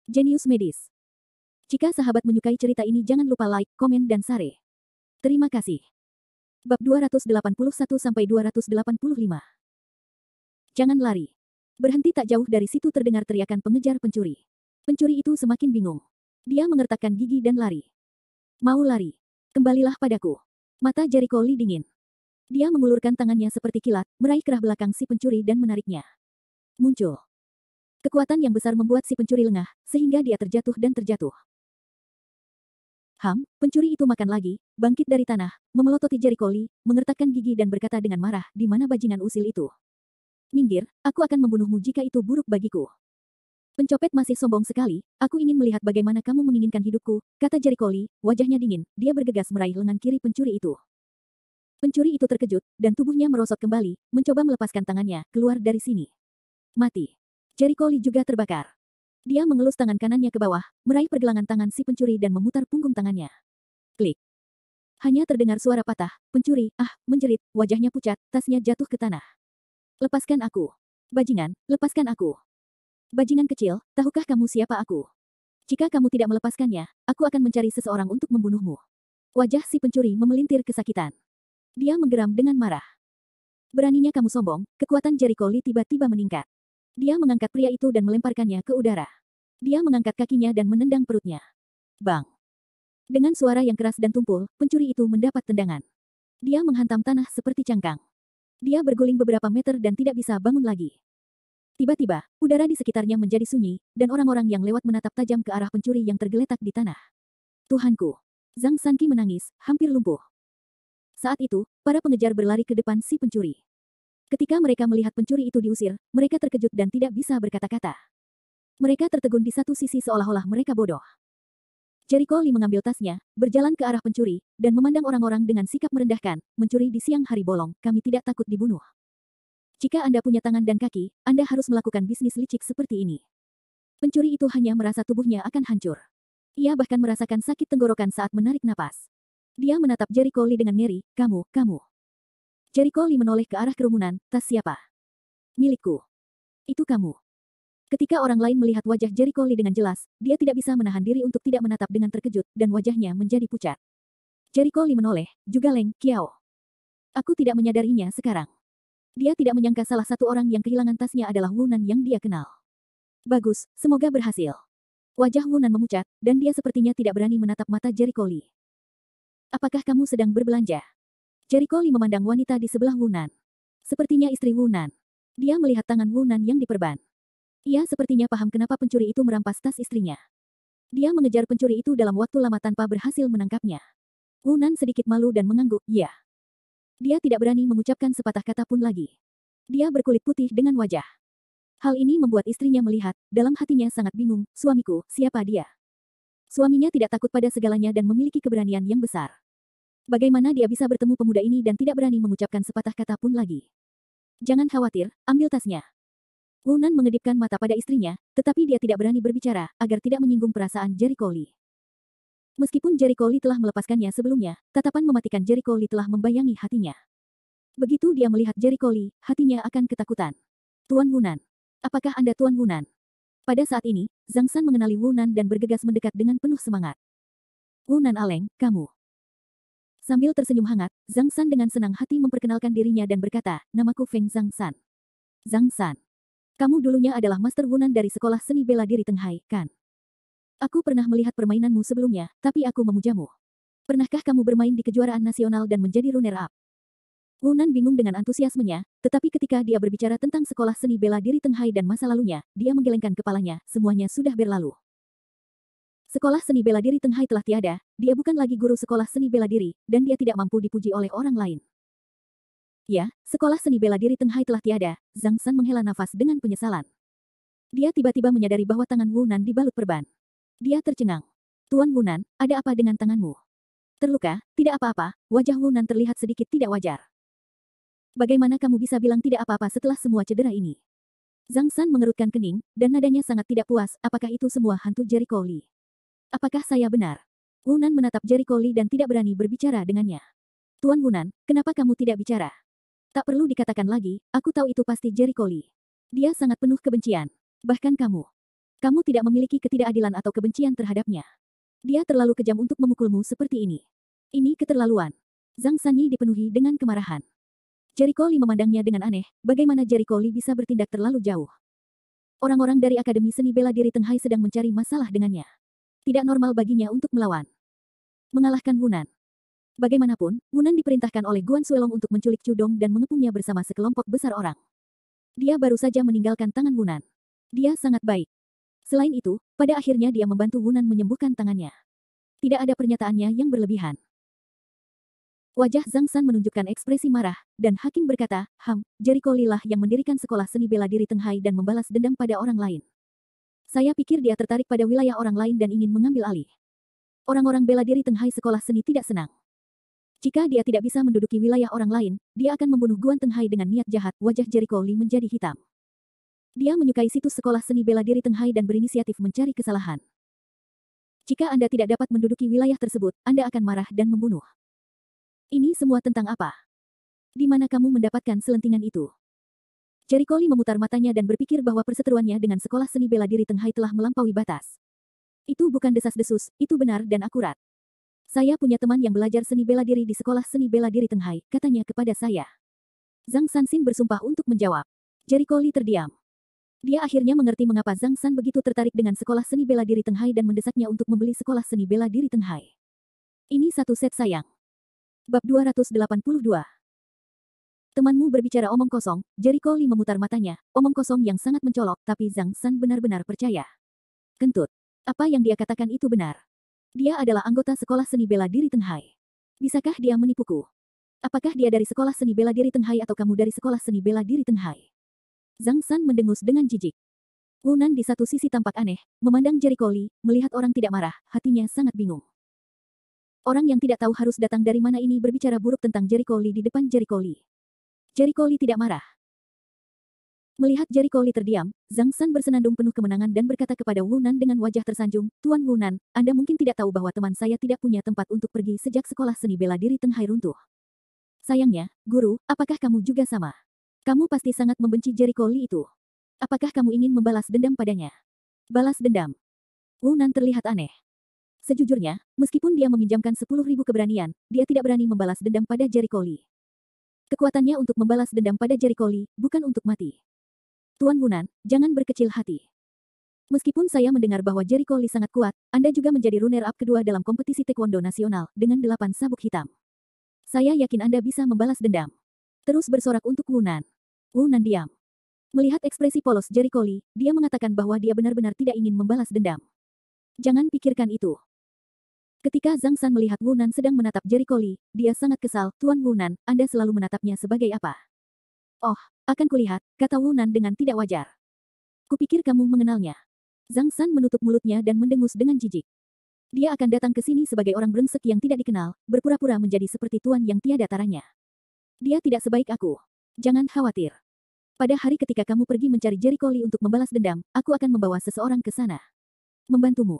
Jenius medis. Jika sahabat menyukai cerita ini jangan lupa like, komen dan share. Terima kasih. Bab 281-285. Jangan lari. Berhenti tak jauh dari situ terdengar teriakan pengejar pencuri. Pencuri itu semakin bingung. Dia mengertakkan gigi dan lari. Mau lari? Kembalilah padaku. Mata Jericho Lee dingin. Dia mengulurkan tangannya seperti kilat, meraih kerah belakang si pencuri dan menariknya. Muncul. Kekuatan yang besar membuat si pencuri lengah, sehingga dia terjatuh dan terjatuh. Pencuri itu makan lagi, bangkit dari tanah, memelototi Jericho Lee, mengertakkan gigi dan berkata dengan marah, di mana bajingan usil itu? Minggir, aku akan membunuhmu jika itu buruk bagiku. Pencopet masih sombong sekali, aku ingin melihat bagaimana kamu menginginkan hidupku, kata Jericho Lee, wajahnya dingin, dia bergegas meraih lengan kiri pencuri itu. Pencuri itu terkejut, dan tubuhnya merosot kembali, mencoba melepaskan tangannya, keluar dari sini. Mati. Jericho Lee juga terbakar. Dia mengelus tangan kanannya ke bawah, meraih pergelangan tangan si pencuri dan memutar punggung tangannya. Klik. Hanya terdengar suara patah, pencuri, menjerit, wajahnya pucat, tasnya jatuh ke tanah. Lepaskan aku. Bajingan, lepaskan aku. Bajingan kecil, tahukah kamu siapa aku? Jika kamu tidak melepaskannya, aku akan mencari seseorang untuk membunuhmu. Wajah si pencuri memelintir kesakitan. Dia menggeram dengan marah. Beraninya kamu sombong, kekuatan Jericho Lee tiba-tiba meningkat. Dia mengangkat pria itu dan melemparkannya ke udara. Dia mengangkat kakinya dan menendang perutnya. Bang! Dengan suara yang keras dan tumpul, pencuri itu mendapat tendangan. Dia menghantam tanah seperti cangkang. Dia berguling beberapa meter dan tidak bisa bangun lagi. Tiba-tiba, udara di sekitarnya menjadi sunyi, dan orang-orang yang lewat menatap tajam ke arah pencuri yang tergeletak di tanah. Tuhanku! Zhang Sanqi menangis, hampir lumpuh. Saat itu, para pengejar berlari ke depan si pencuri. Ketika mereka melihat pencuri itu diusir, mereka terkejut dan tidak bisa berkata-kata. Mereka tertegun di satu sisi seolah-olah mereka bodoh. Jericho Lee mengambil tasnya, berjalan ke arah pencuri, dan memandang orang-orang dengan sikap merendahkan, mencuri di siang hari bolong, kami tidak takut dibunuh. Jika Anda punya tangan dan kaki, Anda harus melakukan bisnis licik seperti ini. Pencuri itu hanya merasa tubuhnya akan hancur. Ia bahkan merasakan sakit tenggorokan saat menarik napas. Dia menatap Jericho Lee dengan ngeri, kamu. Jericho Lee menoleh ke arah kerumunan, tas siapa? Milikku. Itu kamu. Ketika orang lain melihat wajah Jericho Lee dengan jelas, dia tidak bisa menahan diri untuk tidak menatap dengan terkejut, dan wajahnya menjadi pucat. Jericho Lee menoleh, juga Leng Qiao. Aku tidak menyadarinya sekarang. Dia tidak menyangka salah satu orang yang kehilangan tasnya adalah Wu Nan yang dia kenal. Bagus, semoga berhasil. Wajah Wu Nan memucat, dan dia sepertinya tidak berani menatap mata Jericho Lee. Apakah kamu sedang berbelanja? Jericho Lee memandang wanita di sebelah Wu Nan. Sepertinya istri Wu Nan. Dia melihat tangan Wu Nan yang diperban. Ia sepertinya paham kenapa pencuri itu merampas tas istrinya. Dia mengejar pencuri itu dalam waktu lama tanpa berhasil menangkapnya. Wu Nan sedikit malu dan mengangguk, ya. Dia tidak berani mengucapkan sepatah kata pun lagi. Dia berkulit putih dengan wajah. Hal ini membuat istrinya melihat, dalam hatinya sangat bingung, suamiku, siapa dia? Suaminya tidak takut pada segalanya dan memiliki keberanian yang besar. Bagaimana dia bisa bertemu pemuda ini dan tidak berani mengucapkan sepatah kata pun lagi? Jangan khawatir, ambil tasnya. Wu Nan mengedipkan mata pada istrinya, tetapi dia tidak berani berbicara, agar tidak menyinggung perasaan Jericho Lee. Meskipun Jericho Lee telah melepaskannya sebelumnya, tatapan mematikan Jericho Lee telah membayangi hatinya. Begitu dia melihat Jericho Lee, hatinya akan ketakutan. Tuan Wu Nan. Apakah Anda Tuan Wu Nan? Pada saat ini, Zhang San mengenali Wu Nan dan bergegas mendekat dengan penuh semangat. Wu Nan Aleng, kamu. Sambil tersenyum hangat, Zhang San dengan senang hati memperkenalkan dirinya dan berkata, namaku Feng Zhang San. Zhang San. Kamu dulunya adalah Master Wu Nan dari Sekolah Seni Bela Diri Tenghai, kan? Aku pernah melihat permainanmu sebelumnya, tapi aku memujamu. Pernahkah kamu bermain di kejuaraan nasional dan menjadi runner-up? Wu Nan bingung dengan antusiasmenya, tetapi ketika dia berbicara tentang Sekolah Seni Bela Diri Tenghai dan masa lalunya, dia menggelengkan kepalanya, semuanya sudah berlalu. Sekolah Seni Bela Diri Tenghai telah tiada, dia bukan lagi guru sekolah seni bela diri, dan dia tidak mampu dipuji oleh orang lain. Ya, Sekolah Seni Bela Diri Tenghai telah tiada, Zhang San menghela nafas dengan penyesalan. Dia tiba-tiba menyadari bahwa tangan Wu Nan dibalut perban. Dia tercengang. Tuan Wu Nan, ada apa dengan tanganmu? Terluka, tidak apa-apa, wajah Wu Nan terlihat sedikit tidak wajar. Bagaimana kamu bisa bilang tidak apa-apa setelah semua cedera ini? Zhang San mengerutkan kening, dan nadanya sangat tidak puas, apakah itu semua hantu Jericho Lee? Apakah saya benar? Wu Nan menatap Jericho Lee dan tidak berani berbicara dengannya. Tuan Wu Nan, kenapa kamu tidak bicara? Tak perlu dikatakan lagi, aku tahu itu pasti Jericho Lee. Dia sangat penuh kebencian. Bahkan kamu. Kamu tidak memiliki ketidakadilan atau kebencian terhadapnya. Dia terlalu kejam untuk memukulmu seperti ini. Ini keterlaluan. Zhang Sanyi dipenuhi dengan kemarahan. Jericho Lee memandangnya dengan aneh, bagaimana Jericho Lee bisa bertindak terlalu jauh. Orang-orang dari Akademi Seni Bela Diri Tenghai sedang mencari masalah dengannya. Tidak normal baginya untuk melawan. Mengalahkan Wunan. Bagaimanapun, Wunan diperintahkan oleh Guan Suelong untuk menculik Cudong dan mengepungnya bersama sekelompok besar orang. Dia baru saja meninggalkan tangan Wunan. Dia sangat baik. Selain itu, pada akhirnya dia membantu Wunan menyembuhkan tangannya. Tidak ada pernyataannya yang berlebihan. Wajah Zhang San menunjukkan ekspresi marah, dan Hakim berkata, Jericho Lee lah yang mendirikan sekolah seni bela diri Tenghai dan membalas dendam pada orang lain. Saya pikir dia tertarik pada wilayah orang lain dan ingin mengambil alih. Orang-orang bela diri Tenghai sekolah seni tidak senang. Jika dia tidak bisa menduduki wilayah orang lain, dia akan membunuh Guan Tenghai dengan niat jahat. Wajah Jericho Lee menjadi hitam. Dia menyukai situs sekolah seni bela diri Tenghai dan berinisiatif mencari kesalahan. Jika Anda tidak dapat menduduki wilayah tersebut, Anda akan marah dan membunuh. Ini semua tentang apa? Di mana kamu mendapatkan selentingan itu? Jericho Lee memutar matanya dan berpikir bahwa perseteruannya dengan sekolah seni bela diri Tenghai telah melampaui batas. Itu bukan desas-desus, itu benar dan akurat. Saya punya teman yang belajar seni bela diri di sekolah seni bela diri Tenghai, katanya kepada saya. Zhang Sanxin bersumpah untuk menjawab. Jericho Lee terdiam. Dia akhirnya mengerti mengapa Zhang San begitu tertarik dengan sekolah seni bela diri Tenghai dan mendesaknya untuk membeli sekolah seni bela diri Tenghai. Ini satu set sayang. Bab 282. Temanmu berbicara omong kosong, Jericho Lee memutar matanya, omong kosong yang sangat mencolok, tapi Zhang San benar-benar percaya. Kentut. Apa yang dia katakan itu benar. Dia adalah anggota sekolah seni bela diri Tenghai. Bisakah dia menipuku? Apakah dia dari sekolah seni bela diri Tenghai atau kamu dari sekolah seni bela diri Tenghai? Zhang San mendengus dengan jijik. Wunan di satu sisi tampak aneh, memandang Jericho Lee, melihat orang tidak marah, hatinya sangat bingung. Orang yang tidak tahu harus datang dari mana ini berbicara buruk tentang Jericho Lee di depan Jericho Lee. Jericho Lee tidak marah. Melihat Jericho Lee terdiam, Zhang San bersenandung penuh kemenangan dan berkata kepada Wunan dengan wajah tersanjung, Tuan Wunan, Anda mungkin tidak tahu bahwa teman saya tidak punya tempat untuk pergi sejak sekolah seni bela diri Tenghai runtuh. Sayangnya, Guru, apakah kamu juga sama? Kamu pasti sangat membenci Jericho Lee itu. Apakah kamu ingin membalas dendam padanya? Balas dendam. Wunan terlihat aneh. Sejujurnya, meskipun dia meminjamkan 10.000 keberanian, dia tidak berani membalas dendam pada Jericho Lee. Kekuatannya untuk membalas dendam pada Jericho Lee, bukan untuk mati. Tuan Wunan, jangan berkecil hati. Meskipun saya mendengar bahwa Jericho Lee sangat kuat, Anda juga menjadi runner-up kedua dalam kompetisi taekwondo nasional, dengan 8 sabuk hitam. Saya yakin Anda bisa membalas dendam. Terus bersorak untuk Wunan. Wunan diam. Melihat ekspresi polos Jericho Lee, dia mengatakan bahwa dia benar-benar tidak ingin membalas dendam. Jangan pikirkan itu. Ketika Zhang San melihat Wunan sedang menatap Jericho Lee, dia sangat kesal. Tuan Wunan, Anda selalu menatapnya sebagai apa? Oh, akan kulihat, kata Wunan dengan tidak wajar. Kupikir kamu mengenalnya. Zhang San menutup mulutnya dan mendengus dengan jijik. Dia akan datang ke sini sebagai orang brengsek yang tidak dikenal, berpura-pura menjadi seperti tuan yang tiada taranya. Dia tidak sebaik aku. Jangan khawatir. Pada hari ketika kamu pergi mencari Jericho Lee untuk membalas dendam, aku akan membawa seseorang ke sana. Membantumu.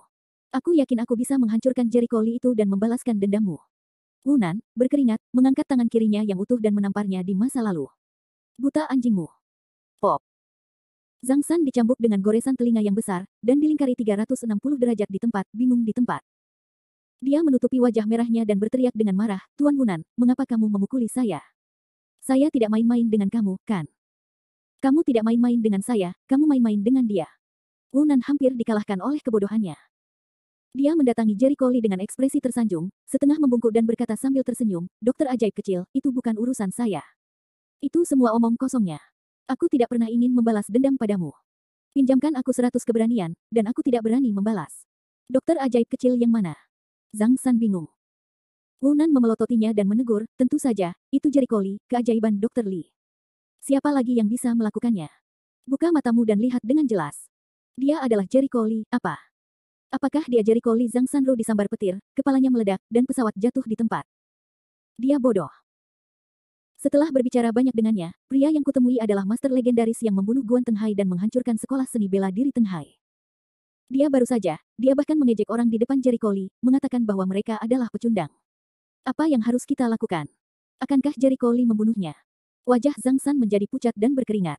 Aku yakin aku bisa menghancurkan Jericho Lee itu dan membalaskan dendammu. Wunan, berkeringat, mengangkat tangan kirinya yang utuh dan menamparnya di masa lalu. Buta anjingmu. Pop. Zhang San dicambuk dengan goresan telinga yang besar, dan dilingkari 360 derajat di tempat, bingung di tempat. Dia menutupi wajah merahnya dan berteriak dengan marah, Tuan Wunan, mengapa kamu memukuli saya? Saya tidak main-main dengan kamu, kan? Kamu tidak main-main dengan saya, kamu main-main dengan dia. Wunan hampir dikalahkan oleh kebodohannya. Dia mendatangi Jericho Lee dengan ekspresi tersanjung, setengah membungkuk dan berkata sambil tersenyum, Dokter ajaib kecil, itu bukan urusan saya. Itu semua omong kosongnya. Aku tidak pernah ingin membalas dendam padamu. Pinjamkan aku 100 keberanian, dan aku tidak berani membalas. Dokter ajaib kecil yang mana? Zhang San bingung. Wunan memelototinya dan menegur, tentu saja, itu Jericho Lee, keajaiban Dokter Lee. Siapa lagi yang bisa melakukannya? Buka matamu dan lihat dengan jelas. Dia adalah Jericho Lee, apa? Apakah dia Jericho Lee? Zhang Sanro disambar petir, kepalanya meledak, dan pesawat jatuh di tempat. Dia bodoh. Setelah berbicara banyak dengannya, pria yang kutemui adalah master legendaris yang membunuh Guan Tenghai dan menghancurkan sekolah seni bela diri Tenghai. Dia baru saja, dia bahkan mengejek orang di depan Jericho Lee, mengatakan bahwa mereka adalah pecundang. Apa yang harus kita lakukan? Akankah Jericho Lee membunuhnya? Wajah Zhang San menjadi pucat dan berkeringat.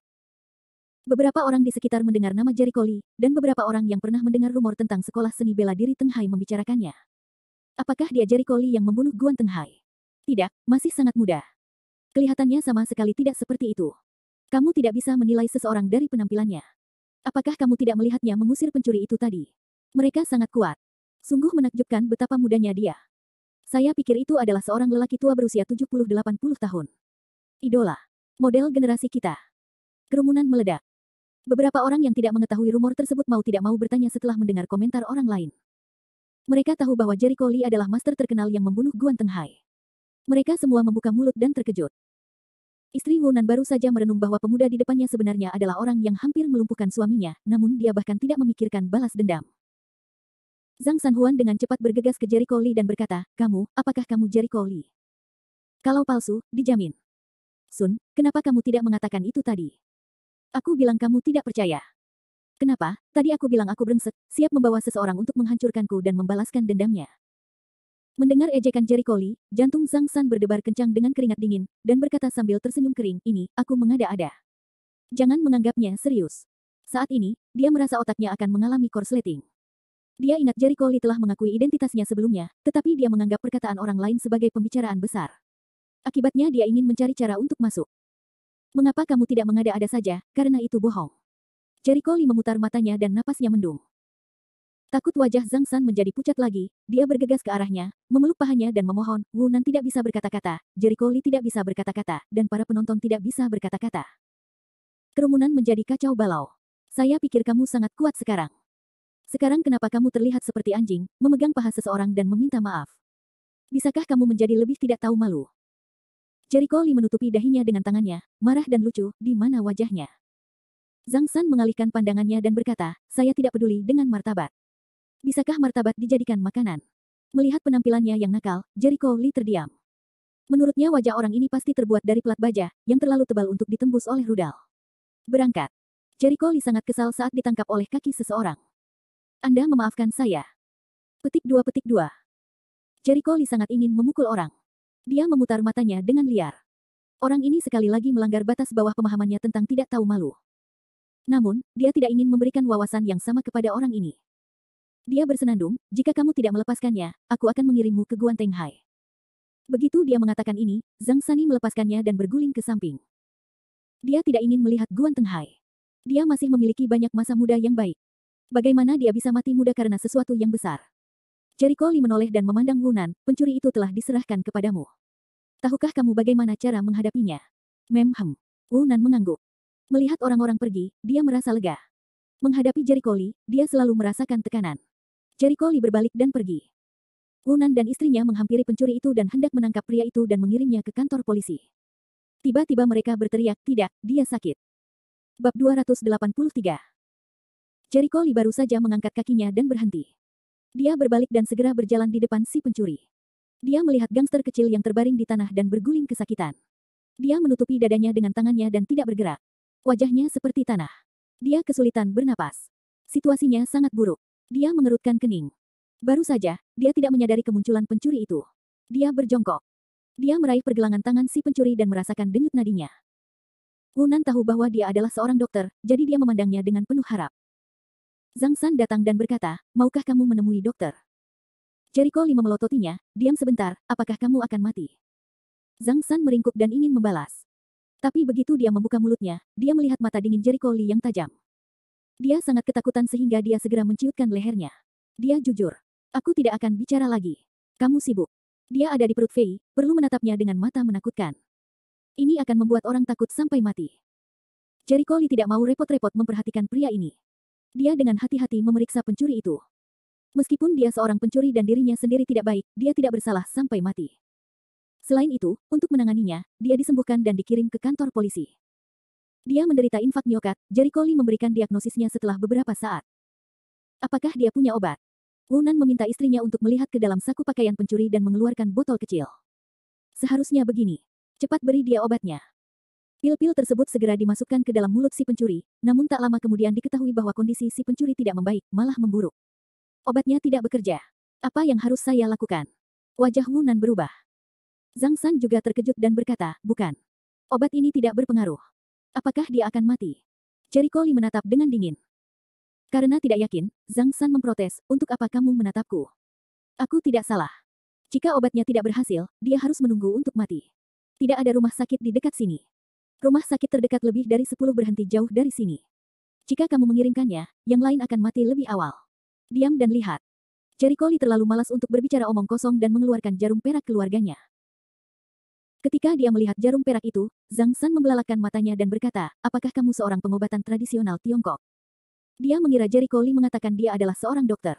Beberapa orang di sekitar mendengar nama Jericho Lee, dan beberapa orang yang pernah mendengar rumor tentang sekolah seni bela diri Teng Hai membicarakannya. Apakah dia Jericho Lee yang membunuh Guan Teng Hai? Tidak, masih sangat muda. Kelihatannya sama sekali tidak seperti itu. Kamu tidak bisa menilai seseorang dari penampilannya. Apakah kamu tidak melihatnya mengusir pencuri itu tadi? Mereka sangat kuat. Sungguh menakjubkan betapa mudanya dia. Saya pikir itu adalah seorang lelaki tua berusia 70-80 tahun. Idola. Model generasi kita. Kerumunan meledak. Beberapa orang yang tidak mengetahui rumor tersebut mau tidak mau bertanya setelah mendengar komentar orang lain. Mereka tahu bahwa Jericho Lee adalah master terkenal yang membunuh Guan Teng Hai. Mereka semua membuka mulut dan terkejut. Istri Wunan baru saja merenung bahwa pemuda di depannya sebenarnya adalah orang yang hampir melumpuhkan suaminya, namun dia bahkan tidak memikirkan balas dendam. Zhang Sanhuan dengan cepat bergegas ke Jericho Lee dan berkata, apakah kamu Jericho Lee? Kalau palsu, dijamin. Sun, kenapa kamu tidak mengatakan itu tadi? Aku bilang kamu tidak percaya. Kenapa? Tadi aku bilang aku brengsek, siap membawa seseorang untuk menghancurkanku dan membalaskan dendamnya. Mendengar ejekan Jericho Lee, jantung Zhang San berdebar kencang dengan keringat dingin, dan berkata sambil tersenyum kering, ini, aku mengada-ada. Jangan menganggapnya serius. Saat ini, dia merasa otaknya akan mengalami korsleting. Dia ingat Jericho Lee telah mengakui identitasnya sebelumnya, tetapi dia menganggap perkataan orang lain sebagai pembicaraan besar. Akibatnya dia ingin mencari cara untuk masuk. Mengapa kamu tidak mengada-ada saja, karena itu bohong. Jericho Lee memutar matanya dan napasnya mendung. Takut wajah Zhang San menjadi pucat lagi, dia bergegas ke arahnya, memeluk pahanya dan memohon, Wunan tidak bisa berkata-kata, Jericho Lee tidak bisa berkata-kata, dan para penonton tidak bisa berkata-kata. Kerumunan menjadi kacau balau. Saya pikir kamu sangat kuat sekarang. Sekarang kenapa kamu terlihat seperti anjing, memegang paha seseorang dan meminta maaf? Bisakah kamu menjadi lebih tidak tahu malu? Jericho Lee menutupi dahinya dengan tangannya, marah dan lucu, di mana wajahnya. Zhang San mengalihkan pandangannya dan berkata, saya tidak peduli dengan martabat. Bisakah martabat dijadikan makanan? Melihat penampilannya yang nakal, Jericho Lee terdiam. Menurutnya wajah orang ini pasti terbuat dari pelat baja, yang terlalu tebal untuk ditembus oleh rudal. Berangkat. Jericho Lee sangat kesal saat ditangkap oleh kaki seseorang. Anda memaafkan saya. Petik 2. Jericho Lee sangat ingin memukul orang. Dia memutar matanya dengan liar. Orang ini sekali lagi melanggar batas bawah pemahamannya tentang tidak tahu malu. Namun, dia tidak ingin memberikan wawasan yang sama kepada orang ini. Dia bersenandung, jika kamu tidak melepaskannya, aku akan mengirimmu ke Guan Teng Hai. Begitu dia mengatakan ini, Zhang Sani melepaskannya dan berguling ke samping. Dia tidak ingin melihat Guan Teng Hai. Dia masih memiliki banyak masa muda yang baik. Bagaimana dia bisa mati muda karena sesuatu yang besar? Jericho Lee menoleh dan memandang Wunan, pencuri itu telah diserahkan kepadamu. Tahukah kamu bagaimana cara menghadapinya? Wunan mengangguk. Melihat orang-orang pergi, dia merasa lega. Menghadapi Jericho Lee, dia selalu merasakan tekanan. Jericho Lee berbalik dan pergi. Wunan dan istrinya menghampiri pencuri itu dan hendak menangkap pria itu dan mengirimnya ke kantor polisi. Tiba-tiba mereka berteriak, tidak, dia sakit. Bab 283. Jericho Lee baru saja mengangkat kakinya dan berhenti. Dia berbalik dan segera berjalan di depan si pencuri. Dia melihat gangster kecil yang terbaring di tanah dan berguling kesakitan. Dia menutupi dadanya dengan tangannya dan tidak bergerak. Wajahnya seperti tanah. Dia kesulitan bernapas. Situasinya sangat buruk. Dia mengerutkan kening. Baru saja, dia tidak menyadari kemunculan pencuri itu. Dia berjongkok. Dia meraih pergelangan tangan si pencuri dan merasakan denyut nadinya. Wunan tahu bahwa dia adalah seorang dokter, jadi dia memandangnya dengan penuh harap. Zhang San datang dan berkata, maukah kamu menemui dokter? Jericho Lee memelototinya, diam sebentar, apakah kamu akan mati? Zhang San meringkuk dan ingin membalas. Tapi begitu dia membuka mulutnya, dia melihat mata dingin Jericho Lee yang tajam. Dia sangat ketakutan sehingga dia segera menciutkan lehernya. Dia jujur. Aku tidak akan bicara lagi. Kamu sibuk. Dia ada di perut Fei, perlu menatapnya dengan mata menakutkan. Ini akan membuat orang takut sampai mati. Jericho Lee tidak mau repot-repot memperhatikan pria ini. Dia dengan hati-hati memeriksa pencuri itu. Meskipun dia seorang pencuri dan dirinya sendiri tidak baik, dia tidak bersalah sampai mati. Selain itu, untuk menanganinya, dia disembuhkan dan dikirim ke kantor polisi. Dia menderita infak miokat, Jericho Lee memberikan diagnosisnya setelah beberapa saat. Apakah dia punya obat? Wunan meminta istrinya untuk melihat ke dalam saku pakaian pencuri dan mengeluarkan botol kecil. Seharusnya begini. Cepat beri dia obatnya. Pil-pil tersebut segera dimasukkan ke dalam mulut si pencuri, namun tak lama kemudian diketahui bahwa kondisi si pencuri tidak membaik, malah memburuk. Obatnya tidak bekerja. Apa yang harus saya lakukan? Wajah Wunan berubah. Zhang San juga terkejut dan berkata, bukan. Obat ini tidak berpengaruh. Apakah dia akan mati? Jericho Lee menatap dengan dingin. Karena tidak yakin, Zhang San memprotes, untuk apa kamu menatapku? Aku tidak salah. Jika obatnya tidak berhasil, dia harus menunggu untuk mati. Tidak ada rumah sakit di dekat sini. Rumah sakit terdekat lebih dari 10 berhenti jauh dari sini. Jika kamu mengirimkannya, yang lain akan mati lebih awal. Diam dan lihat. Jericho Lee terlalu malas untuk berbicara omong kosong dan mengeluarkan jarum perak keluarganya. Ketika dia melihat jarum perak itu, Zhang San membelalakan matanya dan berkata, apakah kamu seorang pengobatan tradisional Tiongkok? Dia mengira Jericho Lee mengatakan dia adalah seorang dokter.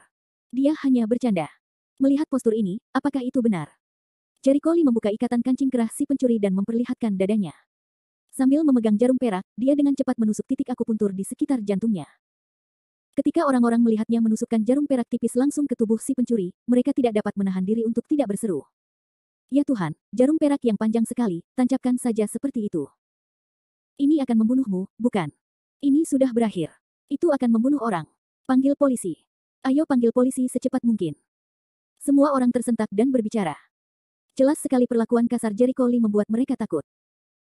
Dia hanya bercanda. Melihat postur ini, apakah itu benar? Jericho Lee membuka ikatan kancing kerah si pencuri dan memperlihatkan dadanya. Sambil memegang jarum perak, dia dengan cepat menusuk titik akupuntur di sekitar jantungnya. Ketika orang-orang melihatnya menusukkan jarum perak tipis langsung ke tubuh si pencuri, mereka tidak dapat menahan diri untuk tidak berseru. Ya Tuhan, jarum perak yang panjang sekali, tancapkan saja seperti itu. Ini akan membunuhmu, bukan? Ini sudah berakhir. Itu akan membunuh orang. Panggil polisi. Ayo panggil polisi secepat mungkin. Semua orang tersentak dan berbicara. Jelas sekali perlakuan kasar Jericho Lee membuat mereka takut.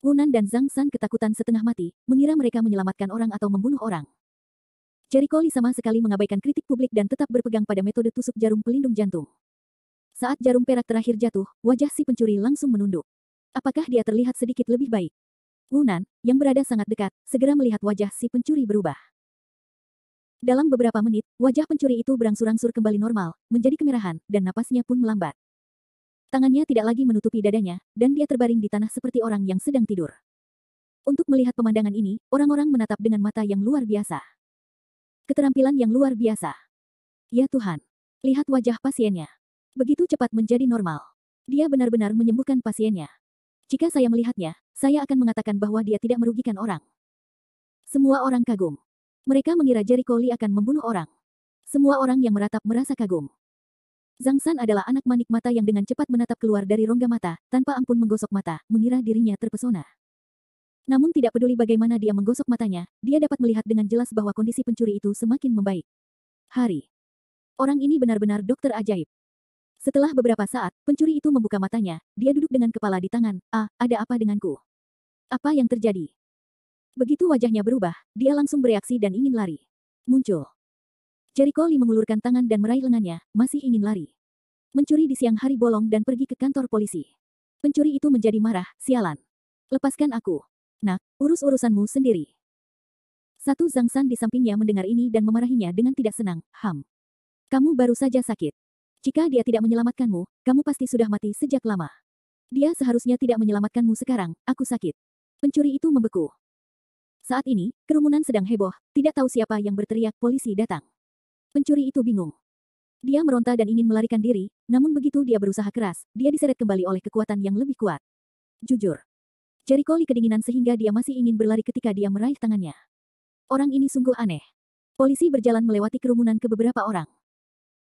Wunan dan Zhang San ketakutan setengah mati, mengira mereka menyelamatkan orang atau membunuh orang. Jericho Lee sama sekali mengabaikan kritik publik dan tetap berpegang pada metode tusuk jarum pelindung jantung. Saat jarum perak terakhir jatuh, wajah si pencuri langsung menunduk. Apakah dia terlihat sedikit lebih baik? Wunan, yang berada sangat dekat, segera melihat wajah si pencuri berubah. Dalam beberapa menit, wajah pencuri itu berangsur-angsur kembali normal, menjadi kemerahan, dan napasnya pun melambat. Tangannya tidak lagi menutupi dadanya, dan dia terbaring di tanah seperti orang yang sedang tidur. Untuk melihat pemandangan ini, orang-orang menatap dengan mata yang luar biasa. Keterampilan yang luar biasa. Ya Tuhan, lihat wajah pasiennya. Begitu cepat menjadi normal. Dia benar-benar menyembuhkan pasiennya. Jika saya melihatnya, saya akan mengatakan bahwa dia tidak merugikan orang. Semua orang kagum. Mereka mengira Jericho Lee akan membunuh orang. Semua orang yang meratap merasa kagum. Zhang San adalah anak manik mata yang dengan cepat menatap keluar dari rongga mata, tanpa ampun menggosok mata, mengira dirinya terpesona. Namun tidak peduli bagaimana dia menggosok matanya, dia dapat melihat dengan jelas bahwa kondisi pencuri itu semakin membaik. Hari. Orang ini benar-benar dokter ajaib. Setelah beberapa saat, pencuri itu membuka matanya, dia duduk dengan kepala di tangan. Ada apa denganku? Apa yang terjadi? Begitu wajahnya berubah, dia langsung bereaksi dan ingin lari. Muncul. Jericho Lee mengulurkan tangan dan meraih lengannya, masih ingin lari. Mencuri di siang hari bolong dan pergi ke kantor polisi. Pencuri itu menjadi marah, sialan. Lepaskan aku. Nak, urus urusanmu sendiri. Satu Zhang San di sampingnya mendengar ini dan memarahinya dengan tidak senang. Kamu baru saja sakit. Jika dia tidak menyelamatkanmu, kamu pasti sudah mati sejak lama. Dia seharusnya tidak menyelamatkanmu sekarang, aku sakit. Pencuri itu membeku. Saat ini, kerumunan sedang heboh, tidak tahu siapa yang berteriak polisi datang. Pencuri itu bingung. Dia meronta dan ingin melarikan diri, namun begitu dia berusaha keras, dia diseret kembali oleh kekuatan yang lebih kuat. Jujur. Jericho Lee kedinginan sehingga dia masih ingin berlari ketika dia meraih tangannya. Orang ini sungguh aneh. Polisi berjalan melewati kerumunan ke beberapa orang.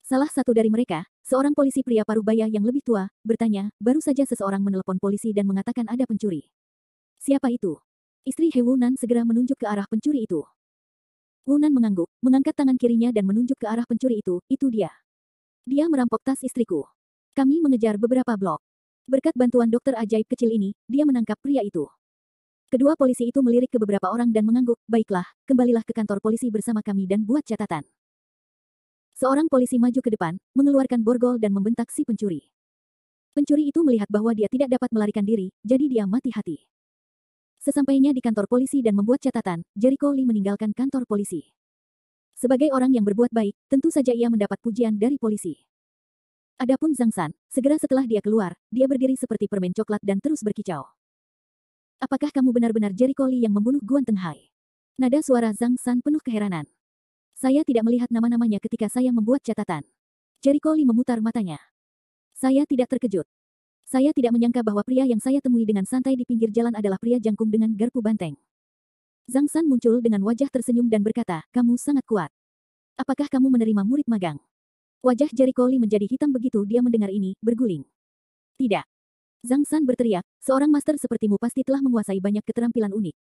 Salah satu dari mereka, seorang polisi pria paruh baya yang lebih tua, bertanya, baru saja seseorang menelepon polisi dan mengatakan ada pencuri. Siapa itu? Istri He Wunan segera menunjuk ke arah pencuri itu. Wunan mengangguk, mengangkat tangan kirinya dan menunjuk ke arah pencuri itu dia. Dia merampok tas istriku. Kami mengejar beberapa blok. Berkat bantuan dokter ajaib kecil ini, dia menangkap pria itu. Kedua polisi itu melirik ke beberapa orang dan mengangguk, baiklah, kembalilah ke kantor polisi bersama kami dan buat catatan. Seorang polisi maju ke depan, mengeluarkan borgol dan membentak si pencuri. Pencuri itu melihat bahwa dia tidak dapat melarikan diri, jadi dia mati hati. Sesampainya di kantor polisi dan membuat catatan, Jericho Lee meninggalkan kantor polisi. Sebagai orang yang berbuat baik, tentu saja ia mendapat pujian dari polisi. Adapun Zhang San, segera setelah dia keluar, dia berdiri seperti permen coklat dan terus berkicau. Apakah kamu benar-benar Jericho Lee yang membunuh Guan Tenghai? Nada suara Zhang San penuh keheranan. Saya tidak melihat nama-namanya ketika saya membuat catatan. Jericho Lee memutar matanya. Saya tidak terkejut. Saya tidak menyangka bahwa pria yang saya temui dengan santai di pinggir jalan adalah pria jangkung dengan garpu banteng. Zhang San muncul dengan wajah tersenyum dan berkata, kamu sangat kuat. Apakah kamu menerima murid magang? Wajah Jericho Lee menjadi hitam begitu dia mendengar ini, berguling. Tidak. Zhang San berteriak, seorang master sepertimu pasti telah menguasai banyak keterampilan unik.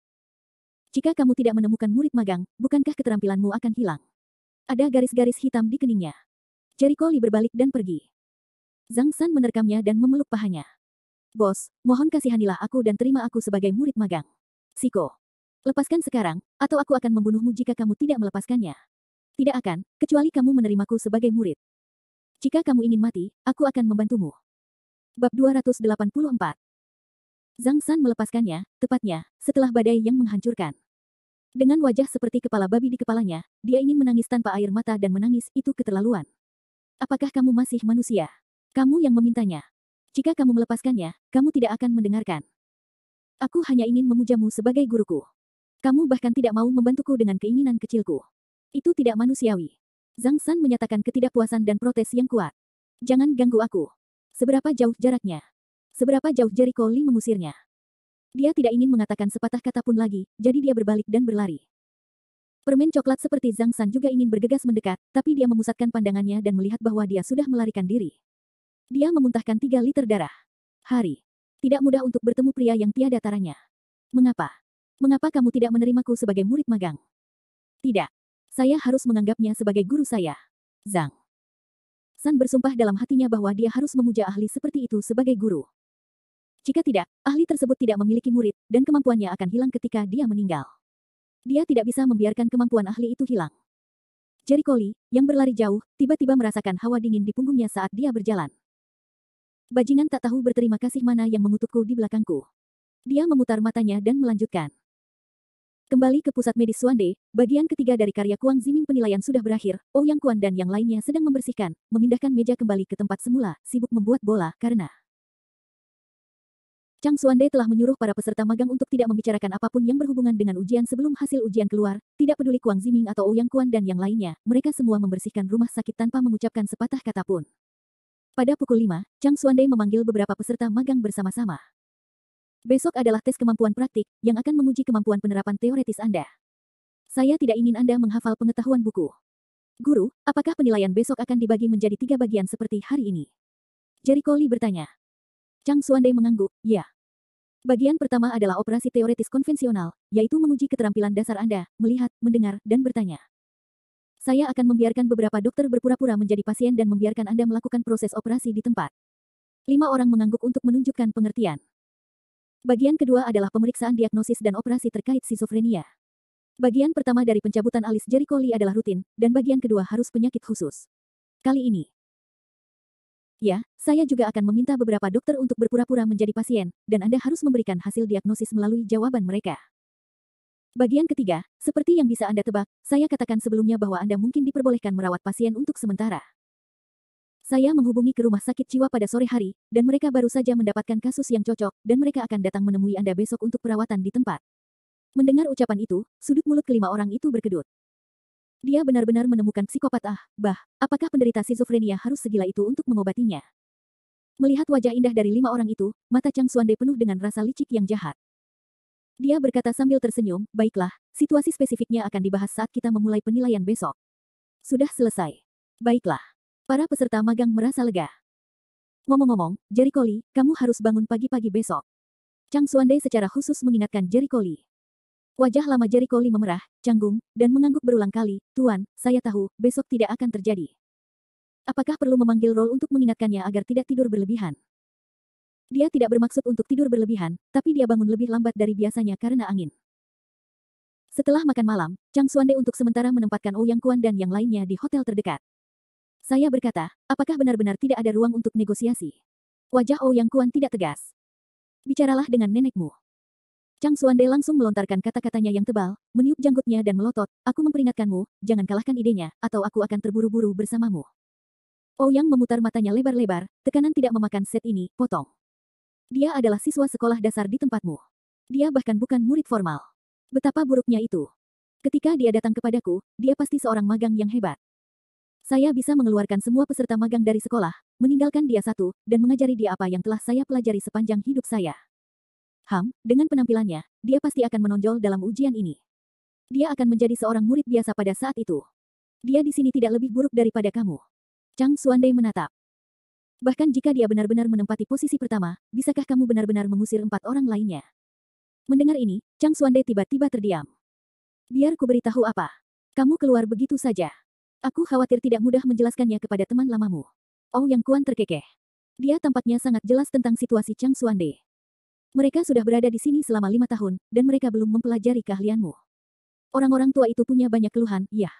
Jika kamu tidak menemukan murid magang, bukankah keterampilanmu akan hilang? Ada garis-garis hitam di keningnya. Jericho Lee berbalik dan pergi. Zhang San menerkamnya dan memeluk pahanya. Bos, mohon kasihanilah aku dan terima aku sebagai murid magang. Siko. Lepaskan sekarang, atau aku akan membunuhmu jika kamu tidak melepaskannya. Tidak akan, kecuali kamu menerimaku sebagai murid. Jika kamu ingin mati, aku akan membantumu. Bab 284. Zhang San melepaskannya, tepatnya, setelah badai yang menghancurkan. Dengan wajah seperti kepala babi di kepalanya, dia ingin menangis tanpa air mata dan menangis itu keterlaluan. Apakah kamu masih manusia? Kamu yang memintanya. Jika kamu melepaskannya, kamu tidak akan mendengarkan. Aku hanya ingin memujamu sebagai guruku. Kamu bahkan tidak mau membantuku dengan keinginan kecilku. Itu tidak manusiawi. Zhang San menyatakan ketidakpuasan dan protes yang kuat. Jangan ganggu aku. Seberapa jauh jaraknya? Seberapa jauh Jericho Lee mengusirnya? Dia tidak ingin mengatakan sepatah kata pun lagi, jadi dia berbalik dan berlari. Permen coklat seperti Zhang San juga ingin bergegas mendekat, tapi dia memusatkan pandangannya dan melihat bahwa dia sudah melarikan diri. Dia memuntahkan 3 liter darah. Hari. Tidak mudah untuk bertemu pria yang tiada taranya. Mengapa? Mengapa kamu tidak menerimaku sebagai murid magang? Tidak. Saya harus menganggapnya sebagai guru saya. Zhang San bersumpah dalam hatinya bahwa dia harus memuja ahli seperti itu sebagai guru. Jika tidak, ahli tersebut tidak memiliki murid, dan kemampuannya akan hilang ketika dia meninggal. Dia tidak bisa membiarkan kemampuan ahli itu hilang. Jericho Lee, yang berlari jauh, tiba-tiba merasakan hawa dingin di punggungnya saat dia berjalan. Bajingan tak tahu berterima kasih mana yang mengutukku di belakangku. Dia memutar matanya dan melanjutkan. Kembali ke pusat medis Suande, bagian ketiga dari karya Kuang Ziming penilaian sudah berakhir, Ouyang Kuan dan yang lainnya sedang membersihkan, memindahkan meja kembali ke tempat semula, sibuk membuat bola, karena Chang Suande telah menyuruh para peserta magang untuk tidak membicarakan apapun yang berhubungan dengan ujian sebelum hasil ujian keluar, tidak peduli Kuang Ziming atau Ouyang Kuan dan yang lainnya, mereka semua membersihkan rumah sakit tanpa mengucapkan sepatah kata pun. Pada pukul 5, Chang Suande memanggil beberapa peserta magang bersama-sama. Besok adalah tes kemampuan praktik, yang akan menguji kemampuan penerapan teoretis Anda. Saya tidak ingin Anda menghafal pengetahuan buku. Guru, apakah penilaian besok akan dibagi menjadi 3 bagian seperti hari ini? Jericho Lee bertanya. Chang Suande mengangguk, ya. Bagian pertama adalah operasi teoretis konvensional, yaitu menguji keterampilan dasar Anda, melihat, mendengar, dan bertanya. Saya akan membiarkan beberapa dokter berpura-pura menjadi pasien dan membiarkan Anda melakukan proses operasi di tempat. 5 orang mengangguk untuk menunjukkan pengertian. Bagian kedua adalah pemeriksaan diagnosis dan operasi terkait skizofrenia. Bagian pertama dari pencabutan alis Jericho Lee adalah rutin, dan bagian kedua harus penyakit khusus. Kali ini. Ya, saya juga akan meminta beberapa dokter untuk berpura-pura menjadi pasien, dan Anda harus memberikan hasil diagnosis melalui jawaban mereka. Bagian ketiga, seperti yang bisa Anda tebak, saya katakan sebelumnya bahwa Anda mungkin diperbolehkan merawat pasien untuk sementara. Saya menghubungi ke rumah sakit jiwa pada sore hari, dan mereka baru saja mendapatkan kasus yang cocok, dan mereka akan datang menemui Anda besok untuk perawatan di tempat. Mendengar ucapan itu, sudut mulut kelima orang itu berkedut. Dia benar-benar menemukan psikopat apakah penderita skizofrenia harus segila itu untuk mengobatinya? Melihat wajah indah dari 5 orang itu, mata Chang Suande penuh dengan rasa licik yang jahat. Dia berkata sambil tersenyum, baiklah, situasi spesifiknya akan dibahas saat kita memulai penilaian besok. Sudah selesai. Baiklah. Para peserta magang merasa lega. Ngomong-ngomong, Jericho Lee, kamu harus bangun pagi-pagi besok. Chang Suande secara khusus mengingatkan Jericho Lee. Wajah lama Jericho Lee memerah, canggung, dan mengangguk berulang kali, Tuan, saya tahu, besok tidak akan terjadi. Apakah perlu memanggil Roll untuk mengingatkannya agar tidak tidur berlebihan? Dia tidak bermaksud untuk tidur berlebihan, tapi dia bangun lebih lambat dari biasanya karena angin. Setelah makan malam, Chang Suande untuk sementara menempatkan Ouyang Kuan dan yang lainnya di hotel terdekat. Saya berkata, apakah benar-benar tidak ada ruang untuk negosiasi? Wajah Ouyang Kuan tidak tegas. Bicaralah dengan nenekmu. Chang Suande langsung melontarkan kata-katanya yang tebal, meniup janggutnya dan melotot, aku memperingatkanmu, jangan kalahkan idenya, atau aku akan terburu-buru bersamamu. Ouyang memutar matanya lebar-lebar, tekanan tidak memakan set ini, potong. Dia adalah siswa sekolah dasar di tempatmu. Dia bahkan bukan murid formal. Betapa buruknya itu. Ketika dia datang kepadaku, dia pasti seorang magang yang hebat. Saya bisa mengeluarkan semua peserta magang dari sekolah, meninggalkan dia satu, dan mengajari dia apa yang telah saya pelajari sepanjang hidup saya. Dengan penampilannya, dia pasti akan menonjol dalam ujian ini. Dia akan menjadi seorang murid biasa pada saat itu. Dia di sini tidak lebih buruk daripada kamu. Chang Suande menatap. Bahkan jika dia benar-benar menempati posisi pertama, bisakah kamu benar-benar mengusir 4 orang lainnya? Mendengar ini, Chang Suande tiba-tiba terdiam. Biar ku beritahu apa. Kamu keluar begitu saja. Aku khawatir tidak mudah menjelaskannya kepada teman lamamu. Ouyang Kuan terkekeh. Dia tampaknya sangat jelas tentang situasi Chang Suande. Mereka sudah berada di sini selama 5 tahun, dan mereka belum mempelajari keahlianmu. Orang-orang tua itu punya banyak keluhan, ya.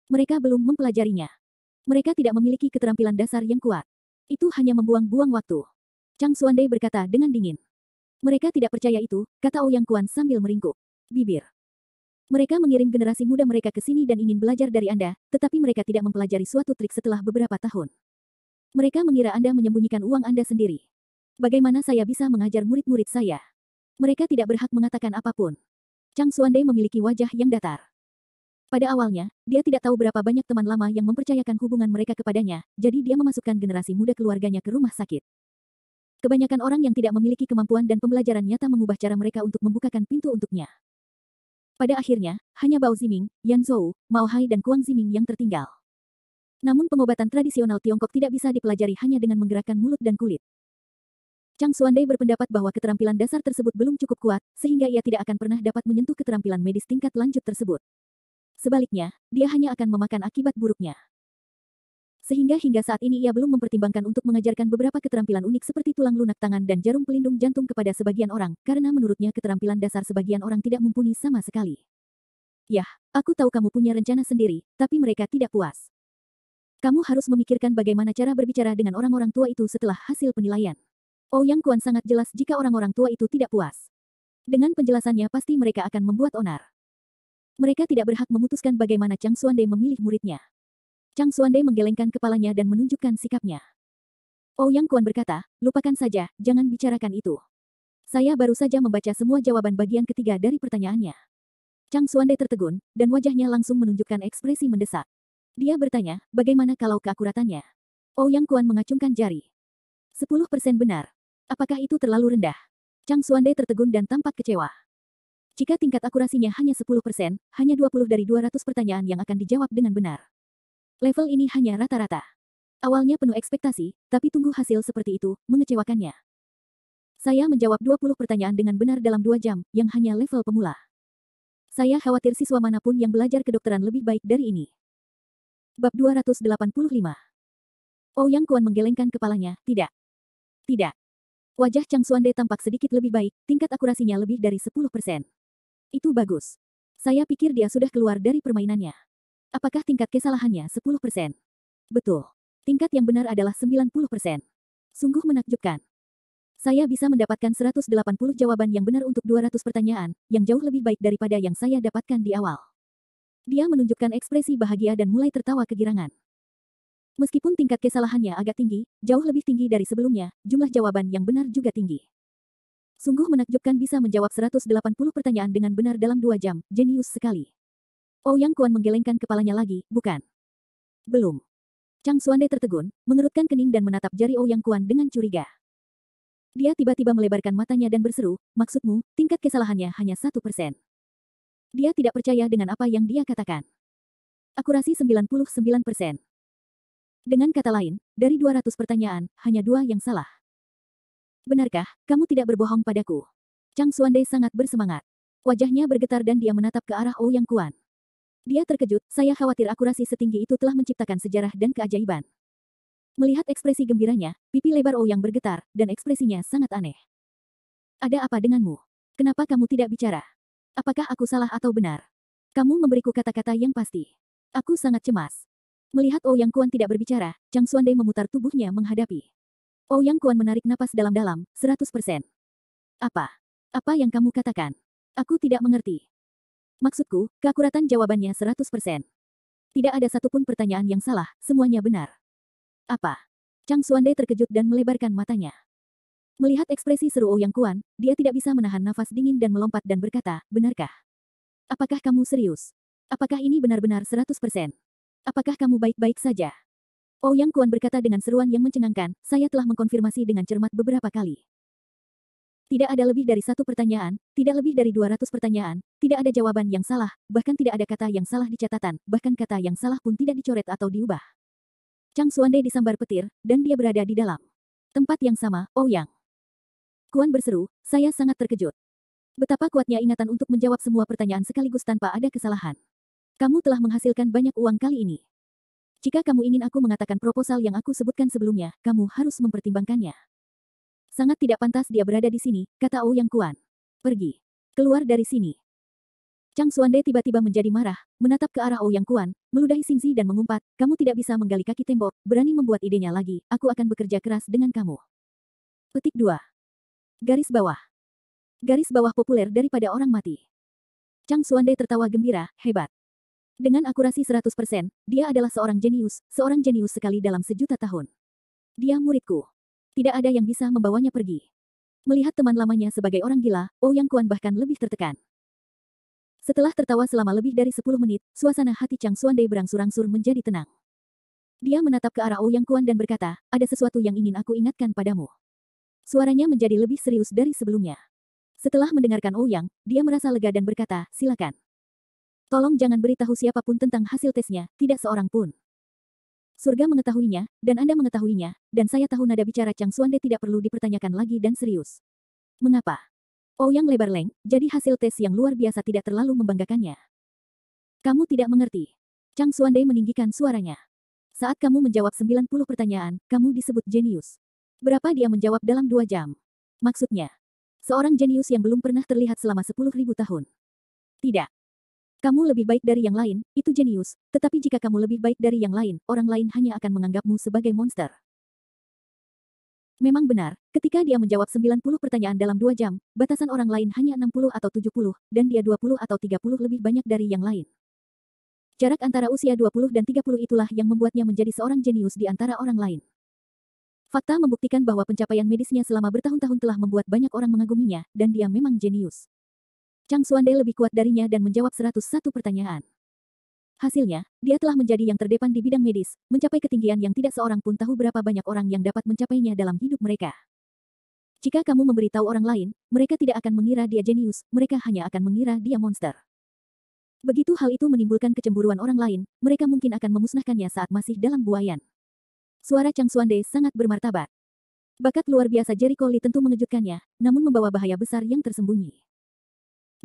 Mereka belum mempelajarinya. Mereka tidak memiliki keterampilan dasar yang kuat. Itu hanya membuang-buang waktu. Chang Xuande berkata dengan dingin. Mereka tidak percaya itu, kata Ouyang Kuan sambil meringkuk bibir. Mereka mengirim generasi muda mereka ke sini dan ingin belajar dari Anda, tetapi mereka tidak mempelajari suatu trik setelah beberapa tahun. Mereka mengira Anda menyembunyikan uang Anda sendiri. Bagaimana saya bisa mengajar murid-murid saya? Mereka tidak berhak mengatakan apapun. Chang Xuande memiliki wajah yang datar. Pada awalnya, dia tidak tahu berapa banyak teman lama yang mempercayakan hubungan mereka kepadanya, jadi dia memasukkan generasi muda keluarganya ke rumah sakit. Kebanyakan orang yang tidak memiliki kemampuan dan pembelajaran nyata mengubah cara mereka untuk membukakan pintu untuknya. Pada akhirnya, hanya Bao Ziming, Yan Zhou, Mao Hai dan Kuang Ziming yang tertinggal. Namun pengobatan tradisional Tiongkok tidak bisa dipelajari hanya dengan menggerakkan mulut dan kulit. Chang Xuande berpendapat bahwa keterampilan dasar tersebut belum cukup kuat, sehingga ia tidak akan pernah dapat menyentuh keterampilan medis tingkat lanjut tersebut. Sebaliknya, dia hanya akan memakan akibat buruknya. Sehingga hingga saat ini ia belum mempertimbangkan untuk mengajarkan beberapa keterampilan unik seperti tulang lunak tangan dan jarum pelindung jantung kepada sebagian orang, karena menurutnya keterampilan dasar sebagian orang tidak mumpuni sama sekali. Yah, aku tahu kamu punya rencana sendiri, tapi mereka tidak puas. Kamu harus memikirkan bagaimana cara berbicara dengan orang-orang tua itu setelah hasil penilaian. Ouyang Kuan sangat jelas jika orang-orang tua itu tidak puas. Dengan penjelasannya pasti mereka akan membuat onar. Mereka tidak berhak memutuskan bagaimana Chang Xuande memilih muridnya. Chang Xuande menggelengkan kepalanya dan menunjukkan sikapnya. Ouyang Kuan berkata, lupakan saja, jangan bicarakan itu. Saya baru saja membaca semua jawaban bagian ketiga dari pertanyaannya. Chang Xuande tertegun, dan wajahnya langsung menunjukkan ekspresi mendesak. Dia bertanya, bagaimana kalau keakuratannya? Ouyang Kuan mengacungkan jari. 10% benar. Apakah itu terlalu rendah? Chang Xuande tertegun dan tampak kecewa. Jika tingkat akurasinya hanya 10%, hanya 20 dari 200 pertanyaan yang akan dijawab dengan benar. Level ini hanya rata-rata. Awalnya penuh ekspektasi, tapi tunggu hasil seperti itu, mengecewakannya. Saya menjawab 20 pertanyaan dengan benar dalam 2 jam, yang hanya level pemula. Saya khawatir siswa manapun yang belajar kedokteran lebih baik dari ini. Bab 285. Ouyang Kuan menggelengkan kepalanya, tidak. Tidak. Wajah Chang Xuande tampak sedikit lebih baik, tingkat akurasinya lebih dari 10%. Itu bagus. Saya pikir dia sudah keluar dari permainannya. Apakah tingkat kesalahannya 10%? Betul. Tingkat yang benar adalah 90%. Sungguh menakjubkan. Saya bisa mendapatkan 180 jawaban yang benar untuk 200 pertanyaan, yang jauh lebih baik daripada yang saya dapatkan di awal. Dia menunjukkan ekspresi bahagia dan mulai tertawa kegirangan. Meskipun tingkat kesalahannya agak tinggi, jauh lebih tinggi dari sebelumnya, jumlah jawaban yang benar juga tinggi. Sungguh menakjubkan bisa menjawab 180 pertanyaan dengan benar dalam 2 jam, jenius sekali. Ouyang Kuan menggelengkan kepalanya lagi, bukan? Belum. Chang Xuande tertegun, mengerutkan kening dan menatap jari Ouyang Kuan dengan curiga. Dia tiba-tiba melebarkan matanya dan berseru, maksudmu, tingkat kesalahannya hanya 1%. Dia tidak percaya dengan apa yang dia katakan. Akurasi 99%. Dengan kata lain, dari 200 pertanyaan, hanya 2 yang salah. Benarkah, kamu tidak berbohong padaku? Chang Xuande sangat bersemangat. Wajahnya bergetar dan dia menatap ke arah Ouyang Kuan. Dia terkejut, saya khawatir akurasi setinggi itu telah menciptakan sejarah dan keajaiban. Melihat ekspresi gembiranya, pipi lebar Ouyang bergetar, dan ekspresinya sangat aneh. Ada apa denganmu? Kenapa kamu tidak bicara? Apakah aku salah atau benar? Kamu memberiku kata-kata yang pasti. Aku sangat cemas. Melihat Ouyang Kuan tidak berbicara, Chang Xuande memutar tubuhnya menghadapi. Ouyang Kuan menarik napas dalam-dalam, 100%. Apa? Apa yang kamu katakan? Aku tidak mengerti. Maksudku, keakuratan jawabannya 100%. Tidak ada satupun pertanyaan yang salah, semuanya benar. Apa? Chang Xuande terkejut dan melebarkan matanya. Melihat ekspresi seru Ouyang Kuan, dia tidak bisa menahan nafas dingin dan melompat dan berkata, benarkah? Apakah kamu serius? Apakah ini benar-benar 100%? Apakah kamu baik-baik saja? Ouyang Kuan berkata dengan seruan yang mencengangkan, saya telah mengkonfirmasi dengan cermat beberapa kali. Tidak ada lebih dari 1 pertanyaan, tidak lebih dari 200 pertanyaan, tidak ada jawaban yang salah, bahkan tidak ada kata yang salah di catatan, bahkan kata yang salah pun tidak dicoret atau diubah. Chang Xuande disambar petir, dan dia berada di dalam tempat yang sama, Ouyang Kuan berseru, saya sangat terkejut. Betapa kuatnya ingatan untuk menjawab semua pertanyaan sekaligus tanpa ada kesalahan. Kamu telah menghasilkan banyak uang kali ini. Jika kamu ingin aku mengatakan proposal yang aku sebutkan sebelumnya, kamu harus mempertimbangkannya. Sangat tidak pantas dia berada di sini, kata Ouyang Kuan. Pergi. Keluar dari sini. Chang Xuande tiba-tiba menjadi marah, menatap ke arah Ouyang Kuan, meludahi Xingzi dan mengumpat, kamu tidak bisa menggali kaki tembok, berani membuat idenya lagi, aku akan bekerja keras dengan kamu. Petik 2. Garis bawah. Garis bawah populer daripada orang mati. Chang Xuande tertawa gembira, hebat. Dengan akurasi 100%, dia adalah seorang jenius sekali dalam sejuta tahun. Dia muridku. Tidak ada yang bisa membawanya pergi. Melihat teman lamanya sebagai orang gila, Ouyang Kuan bahkan lebih tertekan. Setelah tertawa selama lebih dari 10 menit, suasana hati Chang Xuande berangsur-angsur menjadi tenang. Dia menatap ke arah Ouyang Kuan dan berkata, ada sesuatu yang ingin aku ingatkan padamu. Suaranya menjadi lebih serius dari sebelumnya. Setelah mendengarkan Ouyang, dia merasa lega dan berkata, silakan. Tolong jangan beritahu siapapun tentang hasil tesnya, tidak seorang pun. Surga mengetahuinya, dan Anda mengetahuinya, dan saya tahu nada bicara Chang Xuande tidak perlu dipertanyakan lagi dan serius. Mengapa? Ouyang lebar leng, jadi hasil tes yang luar biasa tidak terlalu membanggakannya. Kamu tidak mengerti. Chang Xuande meninggikan suaranya. Saat kamu menjawab 90 pertanyaan, kamu disebut jenius. Berapa dia menjawab dalam 2 jam? Maksudnya, seorang jenius yang belum pernah terlihat selama 10.000 tahun. Tidak. Kamu lebih baik dari yang lain, itu jenius, tetapi jika kamu lebih baik dari yang lain, orang lain hanya akan menganggapmu sebagai monster. Memang benar, ketika dia menjawab 90 pertanyaan dalam 2 jam, batasan orang lain hanya 60 atau 70, dan dia 20 atau 30 lebih banyak dari yang lain. Jarak antara usia 20 dan 30 itulah yang membuatnya menjadi seorang jenius di antara orang lain. Fakta membuktikan bahwa pencapaian medisnya selama bertahun-tahun telah membuat banyak orang mengaguminya, dan dia memang jenius. Chang Xuande lebih kuat darinya dan menjawab 101 pertanyaan. Hasilnya, dia telah menjadi yang terdepan di bidang medis, mencapai ketinggian yang tidak seorang pun tahu berapa banyak orang yang dapat mencapainya dalam hidup mereka. Jika kamu memberitahu orang lain, mereka tidak akan mengira dia jenius, mereka hanya akan mengira dia monster. Begitu hal itu menimbulkan kecemburuan orang lain, mereka mungkin akan memusnahkannya saat masih dalam buayan. Suara Chang Xuande sangat bermartabat. Bakat luar biasa Jericho Lee tentu mengejutkannya, namun membawa bahaya besar yang tersembunyi.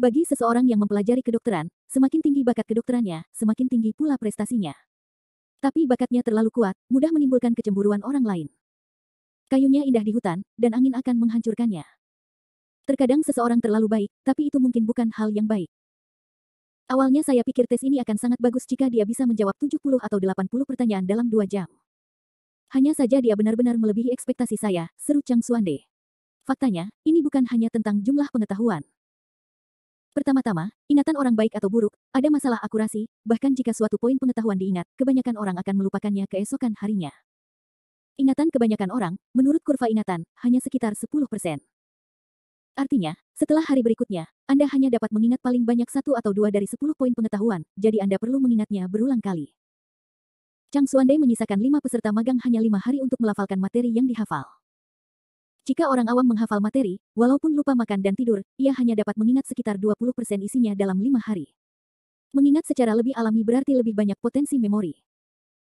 Bagi seseorang yang mempelajari kedokteran, semakin tinggi bakat kedokterannya, semakin tinggi pula prestasinya. Tapi bakatnya terlalu kuat, mudah menimbulkan kecemburuan orang lain. Kayunya indah di hutan, dan angin akan menghancurkannya. Terkadang seseorang terlalu baik, tapi itu mungkin bukan hal yang baik. Awalnya saya pikir tes ini akan sangat bagus jika dia bisa menjawab 70 atau 80 pertanyaan dalam 2 jam. Hanya saja dia benar-benar melebihi ekspektasi saya, seru Chang Xuande. Faktanya, ini bukan hanya tentang jumlah pengetahuan. Pertama-tama, ingatan orang baik atau buruk, ada masalah akurasi, bahkan jika suatu poin pengetahuan diingat, kebanyakan orang akan melupakannya keesokan harinya. Ingatan kebanyakan orang, menurut kurva ingatan, hanya sekitar 10%. Artinya, setelah hari berikutnya, Anda hanya dapat mengingat paling banyak 1 atau 2 dari 10 poin pengetahuan, jadi Anda perlu mengingatnya berulang kali. Chang Xuande menyisakan 5 peserta magang hanya 5 hari untuk melafalkan materi yang dihafal. Jika orang awam menghafal materi, walaupun lupa makan dan tidur, ia hanya dapat mengingat sekitar 20% isinya dalam 5 hari. Mengingat secara lebih alami berarti lebih banyak potensi memori.